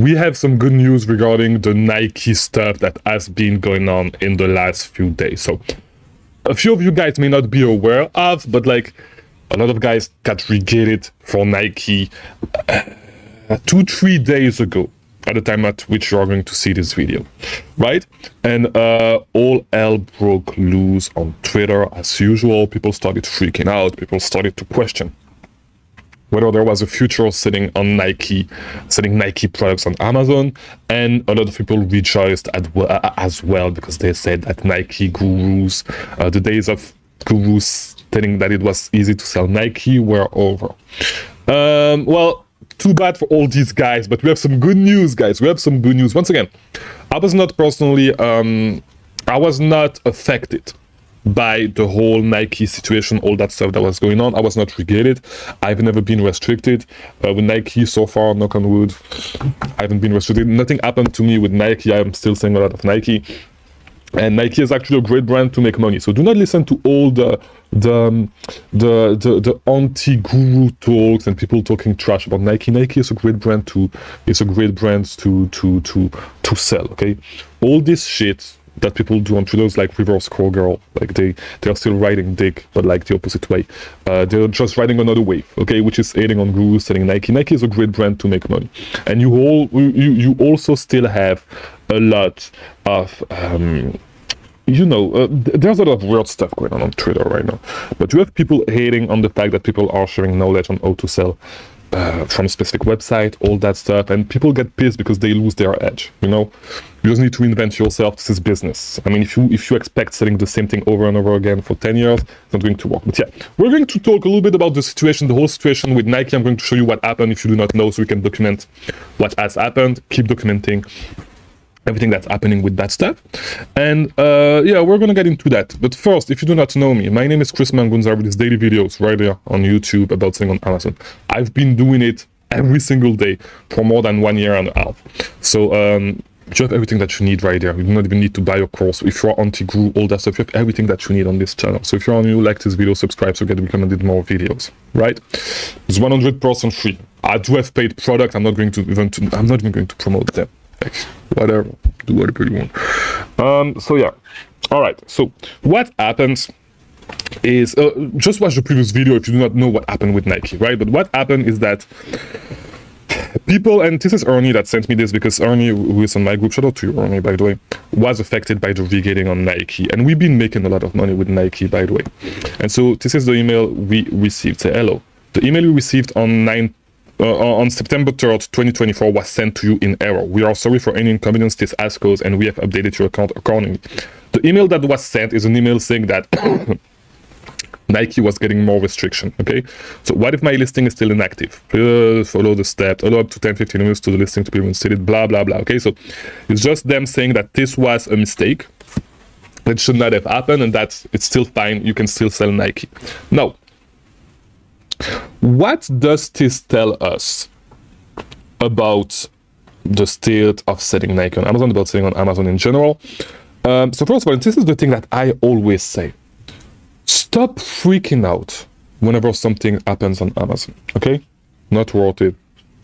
we have some good news regarding the Nike stuff that has been going on in the last few days. So a few of you guys may not be aware of, but like a lot of guys got regated for Nike 2-3 days ago at the time at which you are going to see this video, right? And all hell broke loose on Twitter as usual. People started freaking out. People started to question whether there was a future selling Nike products on Amazon, and a lot of people rejoiced as well because they said that Nike gurus, the days of gurus telling that it was easy to sell Nike were over. Well, too bad for all these guys, but we have some good news, guys. We have some good news. Once again, I was not personally, I was not affected by the whole Nike situation, all that stuff that was going on. I was not regated. I've never been restricted with Nike so far, knock on wood. I haven't been restricted. Nothing happened to me with Nike. I'm still selling a lot of Nike. And Nike is actually a great brand to make money. So do not listen to all the anti-guru talks and people talking trash about Nike. Nike is a great brand to sell. Okay, all this shit that people do on Twitter is like reverse call girl. Like they are still riding dick, but like the opposite way. They're just riding another wave, okay, which is hating on gurus selling Nike. Nike is a great brand to make money, and you also still have a lot of there's a lot of weird stuff going on Twitter right now, but you have people hating on the fact that people are sharing knowledge on how to sell from a specific website, all that stuff, and people get pissed because they lose their edge. You just need to reinvent yourself. This is business. I mean, if you expect selling the same thing over and over again for 10 years, it's not going to work. But yeah, we're going to talk a little bit about the situation, the whole situation with Nike. I'm going to show you what happened if you do not know, so we can document what has happened, keep documenting everything that's happening with that stuff. And yeah, we're gonna get into that. But first, if you do not know me, my name is Chris Mangunza with these daily videos right there on YouTube about selling on Amazon. I've been doing it every single day for more than 1.5 years. So you have everything that you need right there. You do not even need to buy a course. If you're anti-guru, all that stuff, you have everything that you need on this channel. So if you're new, like this video, subscribe so you get recommended more videos, right? It's 100% free. I do have paid products. I'm not even going to promote them. Like, whatever, do whatever you want. So yeah, all right, so what happens is just watch the previous video if you do not know what happened with Nike, right? But what happened is that people, and this is Ernie that sent me this, because Ernie, who is on my group, shout out to you, Ernie, by the way, was affected by the regating on Nike, and we've been making a lot of money with Nike, by the way. And so this is the email we received. Say hello. The email we received on September 3rd, 2024 was sent to you in error. We are sorry for any inconvenience this has caused, and we have updated your account accordingly. The email that was sent is an email saying that Nike was getting more restriction, okay? So what if my listing is still inactive? Please follow the steps, allow up to 10-15 minutes to the listing to be reinstated, blah, blah, blah, okay? So it's just them saying that this was a mistake. It should not have happened, and that it's still fine. You can still sell Nike. Now, what does this tell us about the state of selling Nike on Amazon, about selling on Amazon in general? So first of all, this is the thing that I always say. Stop freaking out whenever something happens on Amazon, okay? Not worth it.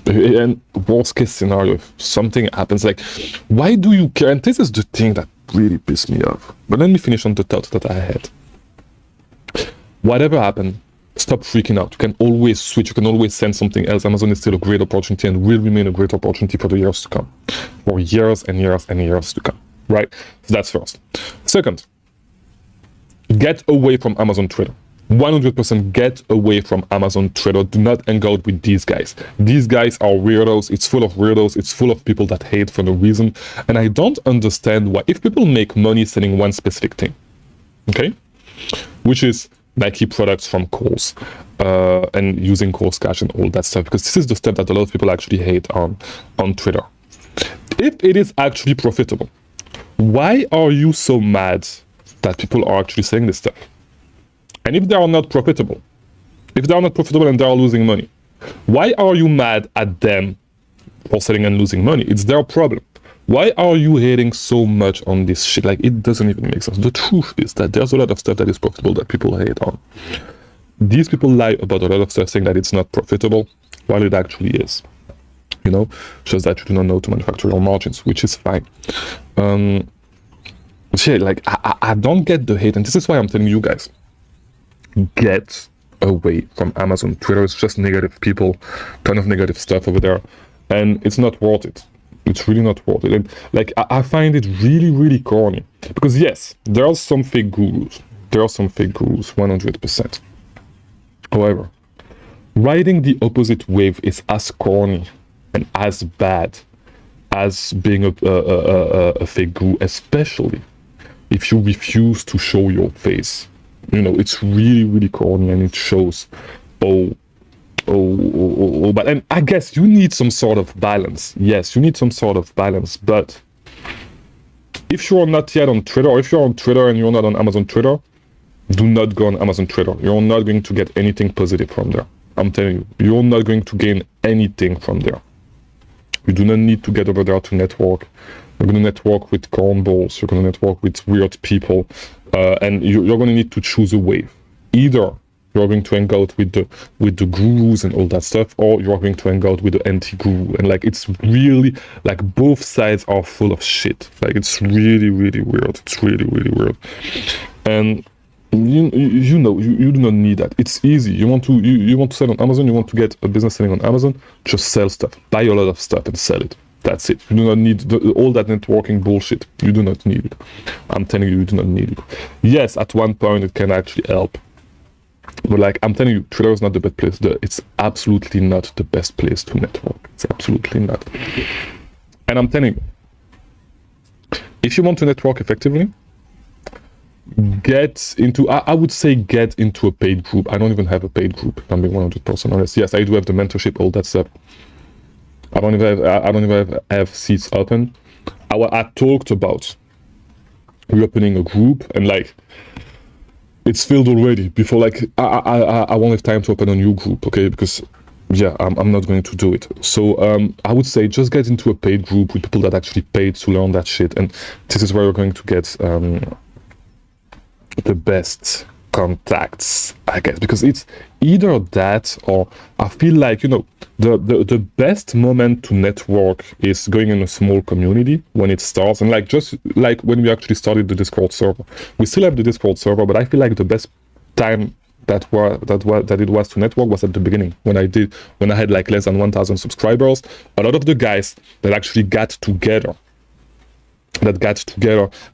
And worst case scenario, if something happens, like, why do you care? And this is the thing that really pissed me off. But let me finish on the thought that I had. Whatever happened, stop freaking out. You can always switch. You can always send something else. Amazon is still a great opportunity and will remain a great opportunity for the years to come. For years and years and years to come, right? So that's first. Second, get away from Amazon Twitter. 100% get away from Amazon Twitter. Do not hang out with these guys. These guys are weirdos. It's full of weirdos. It's full of people that hate for no reason. And I don't understand why, if people make money selling one specific thing, okay, which is Nike products from Kohl's and using Kohl's Cash and all that stuff, because this is the stuff that a lot of people actually hate on Twitter. If it is actually profitable, why are you so mad that people are actually saying this stuff? And if they are not profitable, and they are losing money, why are you mad at them for selling and losing money? It's their problem. Why are you hating so much on this shit? Like, it doesn't even make sense. The truth is that there's a lot of stuff that is profitable that people hate on. These people lie about a lot of stuff saying that it's not profitable, while it actually is. you know, just that you do not know to manufacture your margins, which is fine. But yeah, like I don't get the hate, and this is why I'm telling you guys, get away from Amazon. Twitter is just negative people, ton of negative stuff over there, and it's not worth it. It's really not worth it. And like I find it really, really corny, because yes, there are some fake gurus. There are some fake gurus, 100%. However, riding the opposite wave is as corny and as bad as being a fake guru, especially if you refuse to show your face. You know, it's really, really corny, and it shows. But and I guess you need some sort of balance. Yes, you need some sort of balance. But if you're not yet on Twitter, or if you're on Twitter and you're not on Amazon Twitter, do not go on Amazon Twitter. You're not going to get anything positive from there. I'm telling you, you're not going to gain anything from there. You do not need to get over there to network. You're going to network with cornballs. You're going to network with weird people, and you're going to need to choose a wave. Either you're going to hang out with the gurus and all that stuff, or you're going to hang out with the anti-guru. And like, it's really like both sides are full of shit. Like, it's really, really weird. It's really, really weird. And you do not need that. It's easy. You want to sell on Amazon. You want to get a business selling on Amazon. Just sell stuff. Buy a lot of stuff and sell it. That's it. You do not need all that networking bullshit. You do not need it. I'm telling you, you do not need it. Yes, at one point it can actually help. But like, I'm telling you, Twitter is not the best place. It's absolutely not the best place to network. It's absolutely not. And I'm telling you, if you want to network effectively, get into, I would say get into a paid group. I don't even have a paid group, if I'm being 100% honest. Yes, I do have the mentorship, all that stuff. I don't even have seats open. I talked about reopening a group, and like, it's filled already. Before, like, I won't have time to open a new group, okay? Because yeah, I'm not going to do it. So I would say just get into a paid group with people that actually paid to learn that shit, and this is where you're going to get the best contacts, I guess, because it's either that, or I feel like, you know, the best moment to network is going in a small community when it starts. And like, just like when we actually started the Discord server, we still have the Discord server, but I feel like the best time that it was to network was at the beginning, when I had like less than 1,000 subscribers. A lot of the guys that actually got together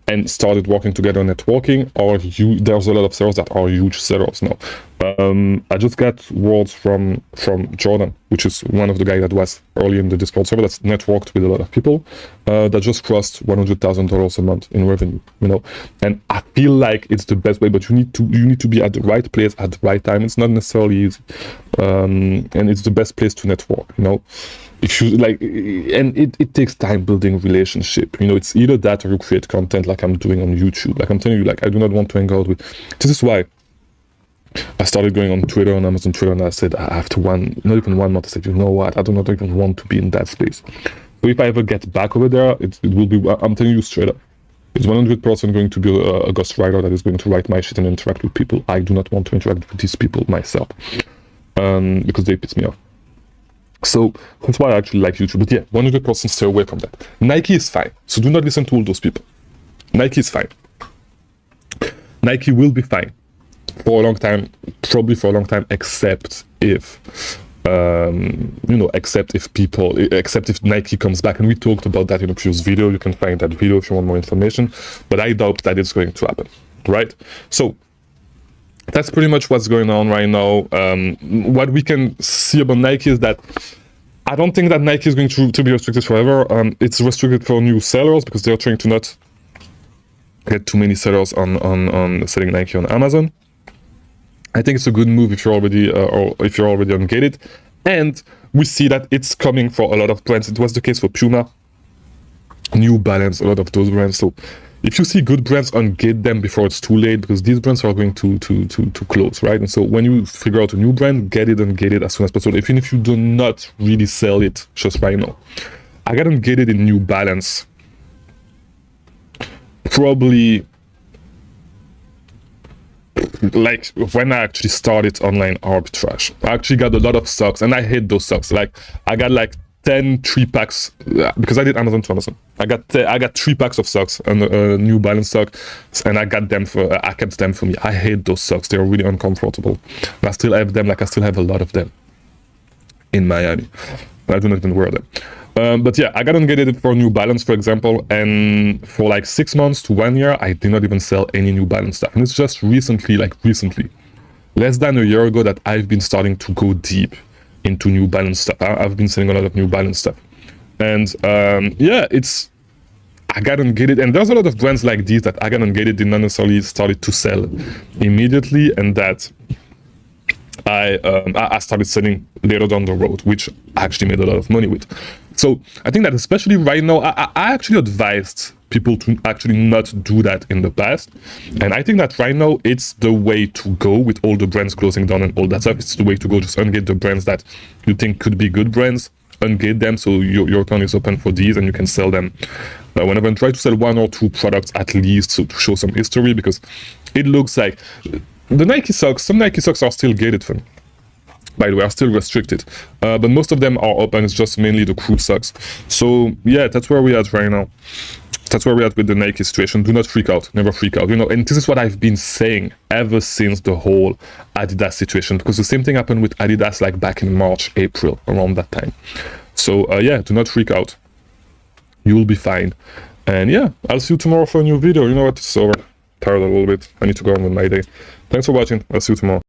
and started working together, networking, or there's a lot of sellers that are huge sellers now. I just got words from Jordan, which is one of the guys that was early in the Discord server, that's networked with a lot of people, that just crossed $100,000 a month in revenue, you know. And I feel like it's the best way, but you need to be at the right place at the right time. It's not necessarily easy, and it's the best place to network, you know. If you like, and it takes time building relationship, you know. It's either that or you create content like I'm doing on YouTube. Like, I'm telling you, like, I do not want to hang out with. This is why I started going on Twitter, on Amazon Twitter, and I said, after not even 1 month, I said, you know what, I do not even want to be in that space. So if I ever get back over there, it will be, I'm telling you straight up, it's 100% going to be a ghostwriter that is going to write my shit and interact with people. I do not want to interact with these people myself, because they piss me off. So that's why I actually like YouTube. But yeah, 100% stay away from that. Nike is fine, so do not listen to all those people. Nike is fine. Nike will be fine for a long time, probably for a long time, except if except if Nike comes back. And we talked about that in a previous video. You can find that video if you want more information, but I doubt that it's going to happen, right? So that's pretty much what's going on right now. What we can see about Nike is that I don't think that Nike is going to be restricted forever. It's restricted for new sellers because they're trying to not get too many sellers on selling Nike on Amazon. I think it's a good move if you're already on Gated, and we see that it's coming for a lot of brands. It was the case for Puma, New Balance, a lot of those brands. So if you see good brands, ungate them before it's too late, because these brands are going to close, right? And so when you figure out a new brand, get it ungated as soon as possible, even if you do not really sell it just right now. I got ungated in New Balance probably like when I actually started online arbitrage. I actually got a lot of stocks, and I hate those stocks. Like, I got like 10 3-packs because I did Amazon to Amazon. I got 3 packs of socks and New Balance sock, and I got them for I kept them for me. I hate those socks; they're really uncomfortable. But I still have them. Like I still have a lot of them in Miami. I do not even wear them. But yeah, I got engaged for New Balance, for example, and for like 6 months to 1 year, I did not even sell any New Balance stuff. And it's just recently, less than a year ago, that I've been starting to go deep into New Balance stuff. I've been selling a lot of New Balance stuff. And yeah, I got engaged, and there's a lot of brands like these that I got engaged did not necessarily started to sell immediately, and that I started selling later down the road, which I actually made a lot of money with. So I think that especially right now, I actually advised people to actually not do that in the past. And I think that right now it's the way to go with all the brands closing down and all that stuff. It's the way to go. Just engage the brands that you think could be good brands, engage them so your account is open for these and you can sell them whenever, and try to sell 1 or 2 products at least, so to show some history, because it looks like the Nike socks, some Nike socks are still gated for me. By the way, are still restricted, but most of them are open. It's just mainly the crew socks. So yeah, that's where we're at right now. That's where we're at with the Nike situation. Do not freak out. Never freak out. You know, and this is what I've been saying ever since the whole Adidas situation, because the same thing happened with Adidas like back in March, April, around that time. So yeah, do not freak out. You will be fine. And yeah, I'll see you tomorrow for a new video. You know what? It's over. Tired a little bit. I need to go on with my day. Thanks for watching. I'll see you tomorrow.